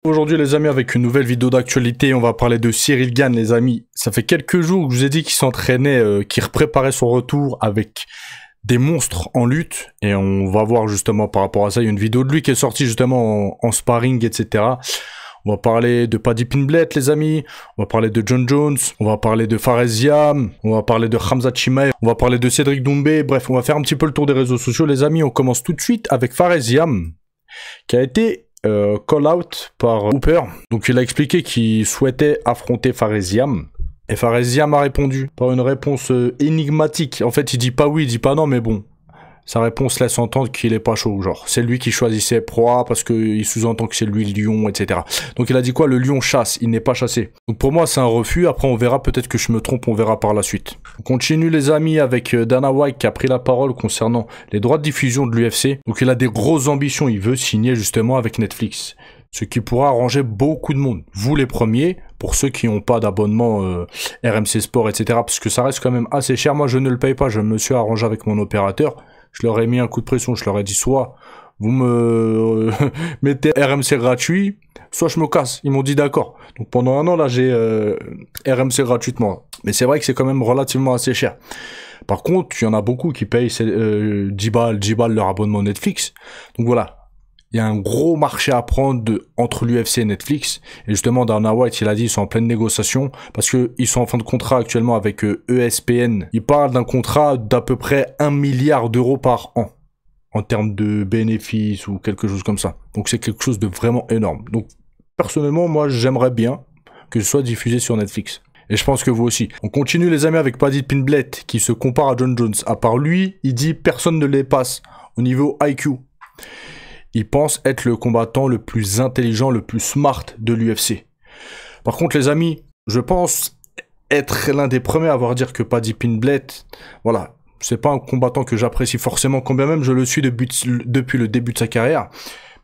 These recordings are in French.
Aujourd'hui les amis, avec une nouvelle vidéo d'actualité, on va parler de Ciryl Gane les amis. Ça fait quelques jours que je vous ai dit qu'il s'entraînait, qu'il préparait son retour avec des monstres en lutte. Et on va voir justement par rapport à ça, il y a une vidéo de lui qui est sortie justement en sparring, etc. On va parler de Paddy Pimblett les amis, on va parler de Jon Jones, on va parler de Fares Ziam, on va parler de Khamzat Chimaev, on va parler de Cédric Doumbé. Bref, on va faire un petit peu le tour des réseaux sociaux les amis. On commence tout de suite avec Fares Ziam qui a été call out par Hooper. Donc il a expliqué qu'il souhaitait affronter Fares Ziam. Et Fares Ziam a répondu par une réponse énigmatique. En fait il dit pas oui, il dit pas non, mais bon. Sa réponse laisse entendre qu'il est pas chaud, genre. C'est lui qui choisit ses proies parce qu'il sous-entend que c'est lui le lion, etc. Donc il a dit quoi? Le lion chasse, il n'est pas chassé. Donc pour moi c'est un refus, après on verra, peut-être que je me trompe, on verra par la suite. On continue les amis avec Dana White qui a pris la parole concernant les droits de diffusion de l'UFC. Donc il a des grosses ambitions, il veut signer justement avec Netflix. Ce qui pourra arranger beaucoup de monde. Vous les premiers, pour ceux qui n'ont pas d'abonnement RMC Sport, etc. Parce que ça reste quand même assez cher. Moi je ne le paye pas, je me suis arrangé avec mon opérateur. Je leur ai mis un coup de pression, je leur ai dit soit vous me mettez RMC gratuit, soit je me casse. Ils m'ont dit d'accord. Donc pendant un an là j'ai RMC gratuitement. Mais c'est vrai que c'est quand même relativement assez cher. Par contre, il y en a beaucoup qui payent 10 balles leur abonnement Netflix. Donc voilà. Il y a un gros marché à prendre entre l'UFC et Netflix. Et justement, Dana White, il a dit, ils sont en pleine négociation parce qu'ils sont en fin de contrat actuellement avec ESPN. Ils parlent d'un contrat d'à peu près 1 milliard d'euros par an en termes de bénéfices ou quelque chose comme ça. Donc c'est quelque chose de vraiment énorme. Donc personnellement, moi, j'aimerais bien que ce soit diffusé sur Netflix. Et je pense que vous aussi. On continue les amis avec Paddy Pimblett qui se compare à Jon Jones. À part lui, il dit personne ne les passe au niveau IQ. Il pense être le combattant le plus intelligent, le plus smart de l'UFC. Par contre, les amis, je pense être l'un des premiers à avoir dire que Paddy Pimblett, voilà, c'est pas un combattant que j'apprécie forcément, combien même je le suis depuis le début de sa carrière.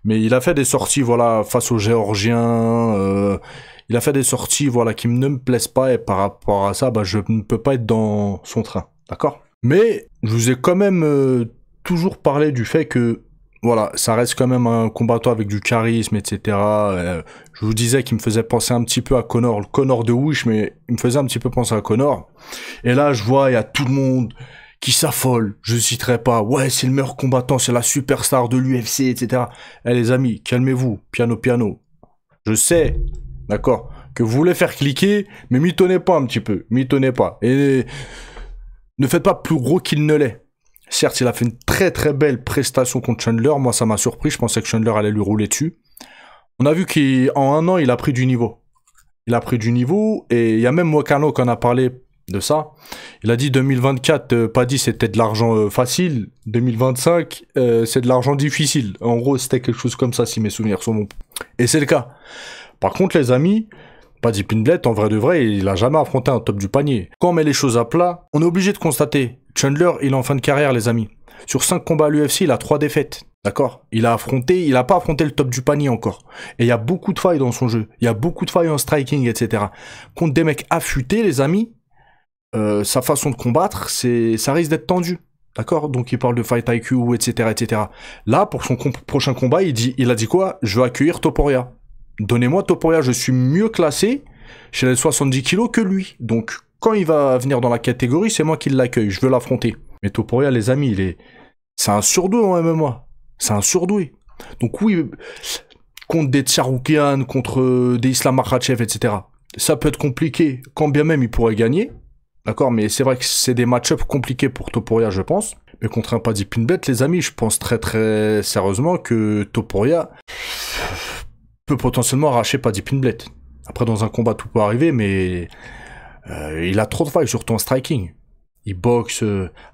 Mais il a fait des sorties, voilà, face aux Géorgiens. Il a fait des sorties, voilà, qui ne me plaisent pas. Et par rapport à ça, bah, je ne peux pas être dans son train, d'accord? Mais je vous ai quand même toujours parlé du fait que voilà, ça reste quand même un combattant avec du charisme, etc. Je vous disais qu'il me faisait penser un petit peu à Conor, le Conor de Wish, mais il me faisait un petit peu penser à Conor. Et là, je vois, il y a tout le monde qui s'affole. Je citerai pas, ouais, c'est le meilleur combattant, c'est la superstar de l'UFC, etc. Eh les amis, calmez-vous, piano, piano. Je sais, d'accord, que vous voulez faire cliquer, mais mitonnez pas un petit peu, mitonnez pas. Et ne faites pas plus gros qu'il ne l'est. Certes, il a fait une très très belle prestation contre Chandler. Moi, ça m'a surpris. Je pensais que Chandler allait lui rouler dessus. On a vu qu'en un an, il a pris du niveau. Il a pris du niveau. Et il y a même Moicano qui en a parlé de ça. Il a dit 2024, Paddy, c'était de l'argent facile. 2025, c'est de l'argent difficile. En gros, c'était quelque chose comme ça, si mes souvenirs sont bons. Et c'est le cas. Par contre, les amis, Paddy Pimblett, en vrai de vrai, il a jamais affronté un top du panier. Quand on met les choses à plat, on est obligé de constater. Chandler, il est en fin de carrière, les amis. Sur 5 combats à l'UFC, il a 3 défaites. D'accord? Il a pas affronté le top du panier encore. Et il y a beaucoup de failles dans son jeu. Il y a beaucoup de failles en striking, etc. Contre des mecs affûtés, les amis, sa façon de combattre, ça risque d'être tendu. D'accord? Donc il parle de fight IQ, etc., etc. Là, pour son prochain combat, il a dit quoi? Je veux accueillir Topuria. Donnez-moi Topuria, je suis mieux classé chez les 70 kilos que lui. Donc, quand il va venir dans la catégorie, c'est moi qui l'accueille, je veux l'affronter. Mais Topuria, les amis, c'est un surdoué en MMA. C'est un surdoué. Donc oui, contre des Tsarukyan, contre des Islam Makhachev, etc. Ça peut être compliqué, quand bien même il pourrait gagner. D'accord, mais c'est vrai que c'est des match-ups compliqués pour Topuria, je pense. Mais contre un Paddy Pimblett, les amis, je pense très très sérieusement que Topuria peut potentiellement arracher Paddy Pimblett. Après, dans un combat, tout peut arriver, mais il a trop de failles, surtout en striking. Il boxe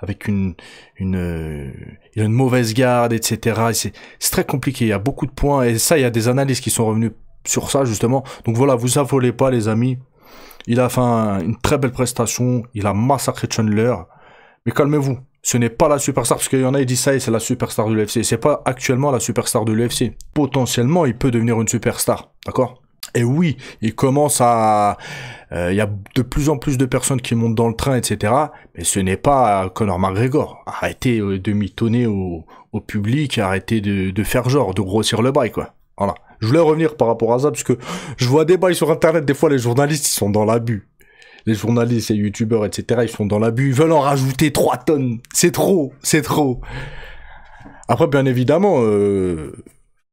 avec il a une mauvaise garde, etc. C'est très compliqué, il y a beaucoup de points, et ça, il y a des analyses qui sont revenues sur ça, justement. Donc voilà, vous affolez pas, les amis. Il a fait une très belle prestation, il a massacré Chandler. Mais calmez-vous, ce n'est pas la superstar, parce qu'il y en a qui disent ça, et c'est la superstar de l'UFC. C'est pas actuellement la superstar de l'UFC. Potentiellement, il peut devenir une superstar, d'accord? Et oui, il commence à... Il y a de plus en plus de personnes qui montent dans le train, etc. Mais ce n'est pas Conor McGregor. Arrêtez de mitonner au public, arrêtez de faire genre, de grossir le bail, quoi. Voilà. Je voulais revenir par rapport à ça, parce que je vois des bails sur Internet, des fois les journalistes, ils sont dans l'abus. Les journalistes et youtubeurs, etc., ils sont dans l'abus, ils veulent en rajouter 3 tonnes. C'est trop, c'est trop. Après, bien évidemment,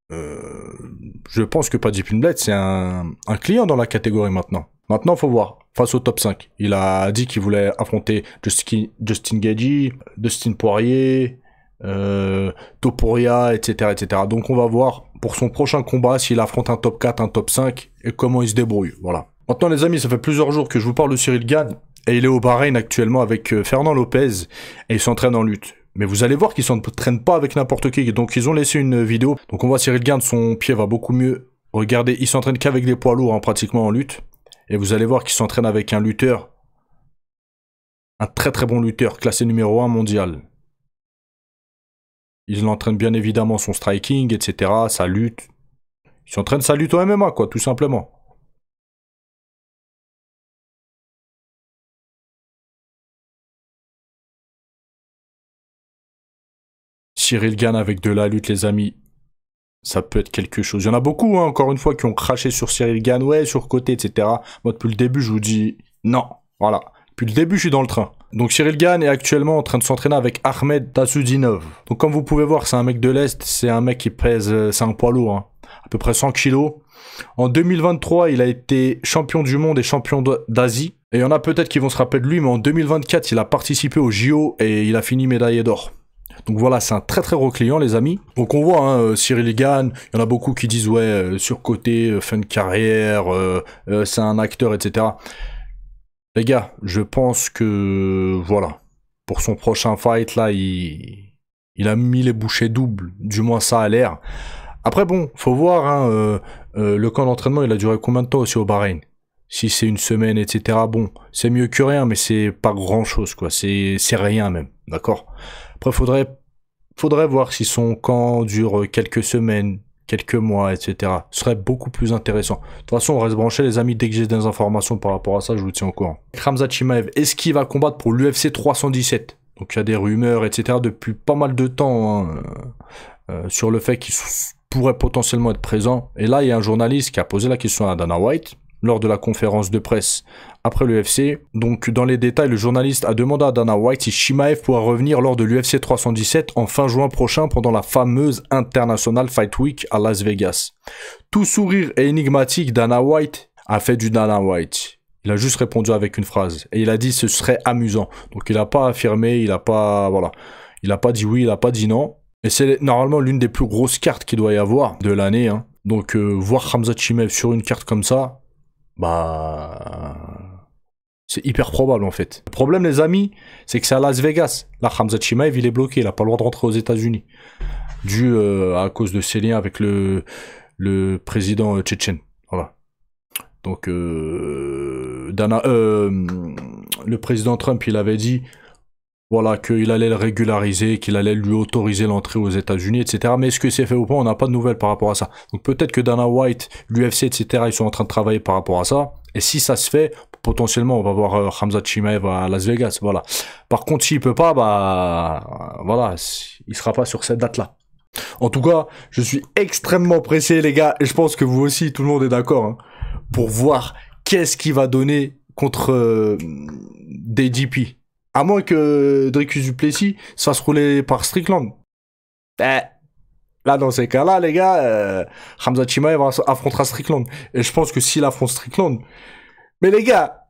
je pense que Paddy Pimblett, c'est un client dans la catégorie maintenant. Maintenant, faut voir. Face au top 5. Il a dit qu'il voulait affronter Justin Gaethje, Dustin Poirier, Topuria, etc., etc. Donc on va voir pour son prochain combat s'il affronte un top 4, un top 5 et comment il se débrouille. Voilà. Maintenant les amis, ça fait plusieurs jours que je vous parle de Cyril Gane et il est au Bahreïn actuellement avec Fernand Lopez et il s'entraîne en lutte. Mais vous allez voir qu'il s'entraîne pas avec n'importe qui. Donc ils ont laissé une vidéo. Donc on voit Cyril Gane, son pied va beaucoup mieux. Regardez, il s'entraîne qu'avec des poids lourds, hein, pratiquement en lutte. Et vous allez voir qu'il s'entraîne avec un lutteur. Un très très bon lutteur, classé numéro 1 mondial. Il entraîne bien évidemment son striking, etc. Sa lutte. Il s'entraîne sa lutte au MMA, quoi, tout simplement. Cyril Gane avec de la lutte, les amis. Ça peut être quelque chose. Il y en a beaucoup, hein, encore une fois, qui ont craché sur Cyril Gane, ouais, sur côté, etc. Moi, depuis le début, je vous dis non. Voilà. Depuis le début, je suis dans le train. Donc, Cyril Gane est actuellement en train de s'entraîner avec Ahmed Tassoudinov. Donc, comme vous pouvez voir, c'est un mec de l'Est. C'est un mec qui pèse, c'est un poids lourd, hein, à peu près 100 kilos. En 2023, il a été champion du monde et champion d'Asie. Et il y en a peut-être qui vont se rappeler de lui, mais en 2024, il a participé au JO et il a fini médaillé d'or. Donc voilà, c'est un très très gros client, les amis. Donc on voit, hein, Cyril Gane, il y en a beaucoup qui disent, ouais, surcoté, fin de carrière, c'est un acteur, etc. Les gars, je pense que, voilà, pour son prochain fight, là, il a mis les bouchées doubles, du moins ça a l'air. Après, bon, faut voir, hein, le camp d'entraînement, il a duré combien de temps aussi au Bahreïn? Si c'est une semaine, etc., bon, c'est mieux que rien, mais c'est pas grand-chose, quoi, c'est rien même, d'accord? Après, faudrait voir si son camp dure quelques semaines, quelques mois, etc. Ce serait beaucoup plus intéressant. De toute façon, on reste branchés, les amis. Dès que j'ai des informations par rapport à ça, je vous tiens au courant. Khamzat Chimaev, est-ce qu'il va combattre pour l'UFC 317? Donc, il y a des rumeurs, etc. depuis pas mal de temps, hein, sur le fait qu'il pourrait potentiellement être présent. Et là, il y a un journaliste qui a posé la question à Dana White lors de la conférence de presse après l'UFC. Donc, dans les détails, le journaliste a demandé à Dana White si Chimaev pourra revenir lors de l'UFC 317 en fin juin prochain pendant la fameuse International Fight Week à Las Vegas. Tout sourire et énigmatique, Dana White a fait du Dana White. Il a juste répondu avec une phrase. Et il a dit ce serait amusant. Donc, il n'a pas affirmé, il n'a pas, voilà. Il n'a pas dit oui, il n'a pas dit non. Et c'est normalement l'une des plus grosses cartes qu'il doit y avoir de l'année, hein. Donc, voir Khamzat Chimaev sur une carte comme ça, bah, c'est hyper probable en fait. Le problème, les amis, c'est que c'est à Las Vegas. Là, Khamzat Chimaev, il est bloqué, il n'a pas le droit de rentrer aux États-Unis, dû à cause de ses liens avec le président tchétchène. Voilà. Donc, le président Trump, il avait dit, voilà, qu'il allait le régulariser, qu'il allait lui autoriser l'entrée aux États-Unis, etc. Mais est-ce que c'est fait ou pas? On n'a pas de nouvelles par rapport à ça. Donc peut-être que Dana White, l'UFC, etc., ils sont en train de travailler par rapport à ça. Et si ça se fait, potentiellement, on va voir Khamzat Chimaev à Las Vegas. Voilà. Par contre, s'il peut pas, bah, voilà, il sera pas sur cette date-là. En tout cas, je suis extrêmement pressé, les gars, et je pense que vous aussi, tout le monde est d'accord, hein, pour voir qu'est-ce qu'il va donner contre DDP. À moins que Dricus du Plessis se fasse rouler par Strickland. Là, dans ces cas-là, les gars, Khamzat Chimaev affrontera Strickland. Et je pense que s'il affronte Strickland... Mais les gars,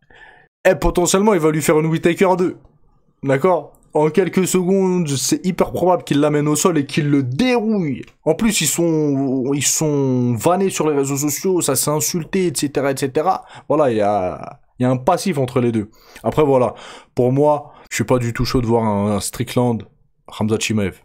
potentiellement, il va lui faire une Whittaker 2. D'accord? En quelques secondes, c'est hyper probable qu'il l'amène au sol et qu'il le dérouille. En plus, ils sont vannés sur les réseaux sociaux, ça s'est insulté, etc., etc. Voilà, il y a un passif entre les deux. Après, voilà. Pour moi, je suis pas du tout chaud de voir un Strickland, Khamzat Chimaev.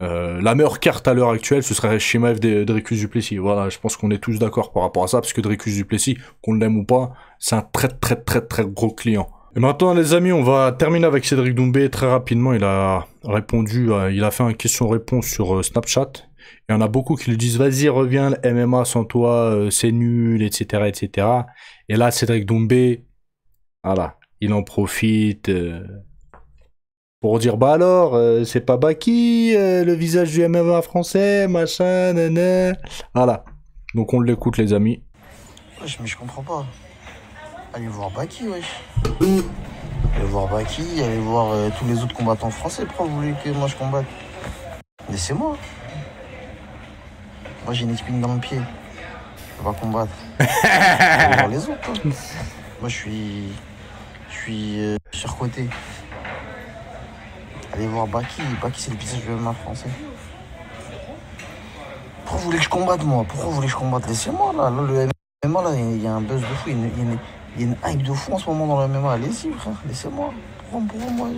La meilleure carte à l'heure actuelle, ce serait Chimaev Dricus du Plessis. Voilà, je pense qu'on est tous d'accord par rapport à ça, parce que Dricus du Plessis, qu'on l'aime ou pas, c'est un très très très très gros client. Et maintenant, les amis, on va terminer avec Cédric Doumbé. Très rapidement, il a répondu, il a fait un question-réponse sur Snapchat. Il y en a beaucoup qui lui disent, vas-y, reviens, le MMA sans toi, c'est nul, etc., etc. Et là, Cédric Doumbé, voilà, il en profite pour dire, bah alors, c'est pas Baki, le visage du MMA français, machin, nanana. Voilà. Donc on l'écoute, les amis. Wesh, mais je comprends pas. Allez voir Baki, wesh. Allez voir Baki, allez voir tous les autres combattants français. Pourquoi vous voulez que moi je combatte? Laissez-moi. Moi j'ai une épine dans le pied. Je peux pas combattre. Allez voir les autres, quoi. Moi je suis surcoté. Allez voir Baki. Baki c'est le visage du MMA français. Pourquoi vous voulez que je combatte, moi? Pourquoi vous voulez que je combatte? Laissez-moi, là. Là, le MMA, là, il y a un buzz de fou. Il y a une hype de fou en ce moment dans le MMA. Allez-y, frère. Laissez-moi. Pourquoi moi...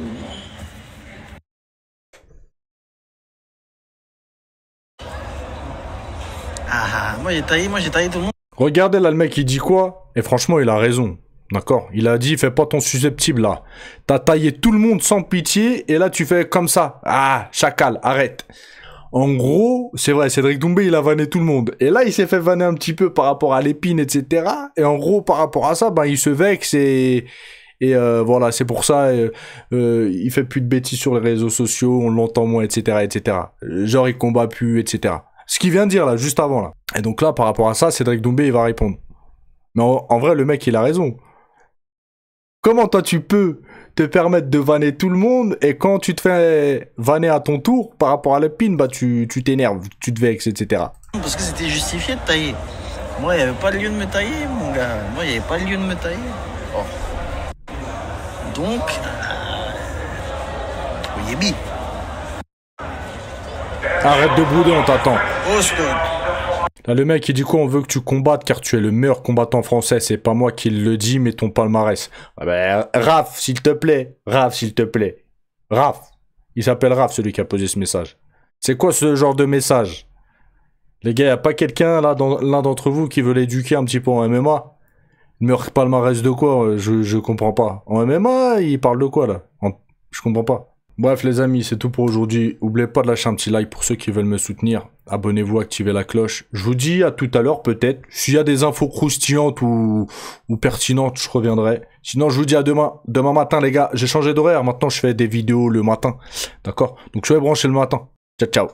moi j'ai taillé tout le monde. Regardez là, le mec, il dit quoi? Et franchement, il a raison. D'accord? Il a dit, fais pas ton susceptible, là. T'as taillé tout le monde sans pitié, et là, tu fais comme ça. Ah, chacal, arrête. En gros, c'est vrai, Cédric Doumbé, il a vanné tout le monde. Et là, il s'est fait vanner un petit peu par rapport à l'épine, etc. Et en gros, par rapport à ça, ben, il se vexe et voilà, c'est pour ça, il fait plus de bêtises sur les réseaux sociaux, on l'entend moins, etc., etc. Genre, il combat plus, etc. Ce qu'il vient de dire, là, juste avant, là. Et donc là, par rapport à ça, Cédric Doumbé, il va répondre. Mais en vrai, le mec, il a raison. Comment toi, tu peux te permettre de vanner tout le monde et quand tu te fais vanner à ton tour par rapport à l'épine, bah tu t'énerves, tu te vexes, etc. Parce que c'était justifié de tailler. Moi, il n'y avait pas lieu de me tailler, mon gars. Moi, il n'y avait pas lieu de me tailler. Oh. Donc, Yebi. Arrête de bouder, on t'attend. Oh, stop. Là, le mec, il dit quoi? On veut que tu combattes car tu es le meilleur combattant français. C'est pas moi qui le dis, mais ton palmarès. Ah ben, Raph, s'il te plaît. Raph, s'il te plaît. Raph. Il s'appelle Raph, celui qui a posé ce message. C'est quoi ce genre de message? Les gars, y a pas quelqu'un, là, l'un d'entre vous qui veut l'éduquer un petit peu en MMA? Le meilleur palmarès de quoi? Je comprends pas. En MMA, il parle de quoi, là? Je comprends pas. Bref les amis, c'est tout pour aujourd'hui. N'oubliez pas de lâcher un petit like pour ceux qui veulent me soutenir. Abonnez-vous, activez la cloche. Je vous dis à tout à l'heure peut-être. S'il y a des infos croustillantes ou pertinentes, je reviendrai. Sinon, je vous dis à demain. Demain matin les gars, j'ai changé d'horaire. Maintenant, je fais des vidéos le matin. D'accord? Donc, je vais brancher le matin. Ciao, ciao.